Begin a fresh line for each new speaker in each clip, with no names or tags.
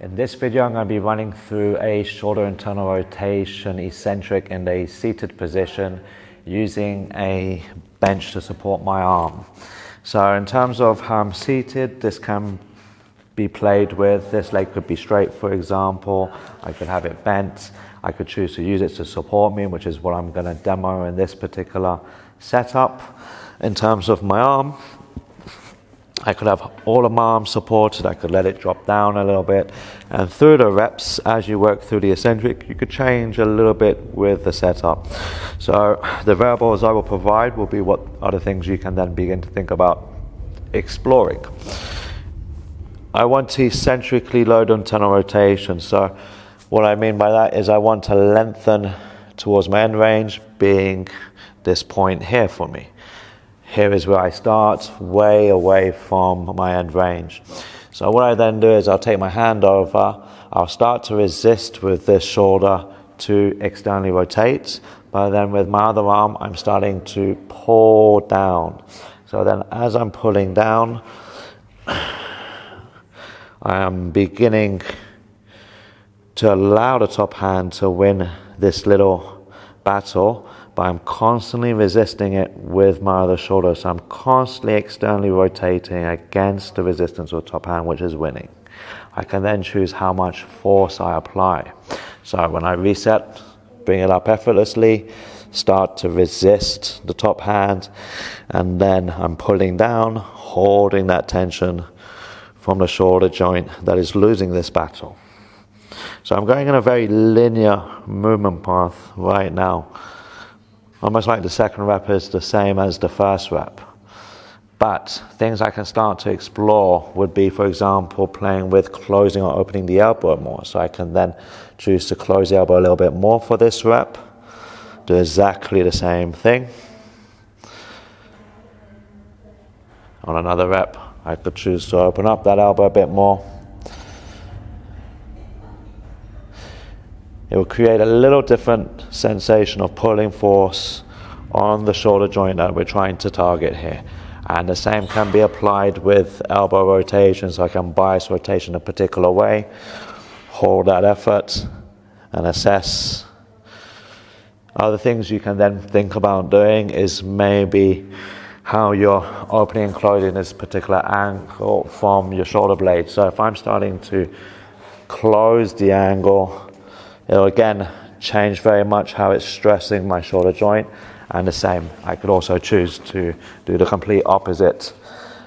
In this video, I'm going to be running through a shoulder internal rotation eccentric in a seated position using a bench to support my arm. So in terms of how I'm seated, this can be played with. This leg could be straight, for example. I could have it bent. I could choose to use it to support me, which is what I'm going to demo in this particular setup. In terms of my arm, I could have all of my arms supported. I could let it drop down a little bit, and through the reps, as you work through the eccentric, you could change a little bit with the setup. So the variables I will provide will be what other things you can then begin to think about exploring. I want to eccentrically load internal rotation. So what I mean by that is I want to lengthen towards my end range, being this point here for me. Here is where I start, way away from my end range. So what I then do is I'll take my hand over, I'll start to resist with this shoulder to externally rotate, but then with my other arm, I'm starting to pull down. So then as I'm pulling down, I am beginning to allow the top hand to win this little battle, but I'm constantly resisting it with my other shoulder. So I'm constantly externally rotating against the resistance of the top hand, which is winning. I can then choose how much force I apply. So when I reset, bring it up effortlessly, start to resist the top hand, and then I'm pulling down, holding that tension from the shoulder joint that is losing this battle. So I'm going in a very linear movement path right now. Almost like the second rep is the same as the first rep. But things I can start to explore would be, for example, playing with closing or opening the elbow more. So I can then choose to close the elbow a little bit more for this rep. Do exactly the same thing. On another rep, I could choose to open up that elbow a bit more. It will create a little different sensation of pulling force on the shoulder joint that we're trying to target here. And the same can be applied with elbow rotation, so I can bias rotation a particular way, hold that effort, and assess. Other things you can then think about doing is maybe how you're opening and closing this particular angle from your shoulder blade. So if I'm starting to close the angle, it'll again change very much how it's stressing my shoulder joint. And the same, I could also choose to do the complete opposite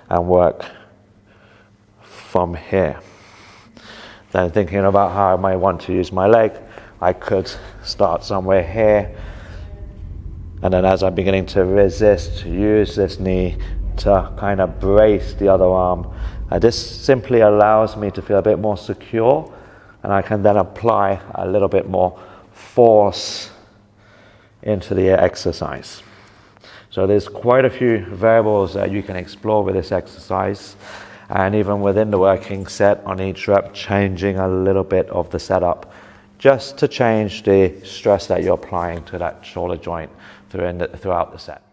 and work from here. Then thinking about how I might want to use my leg, I could start somewhere here, and then as I'm beginning to resist, use this knee to kind of brace the other arm. This simply allows me to feel a bit more secure, and I can then apply a little bit more force into the exercise. So there's quite a few variables that you can explore with this exercise, and even within the working set on each rep, changing a little bit of the setup just to change the stress that you're applying to that shoulder joint throughout the set.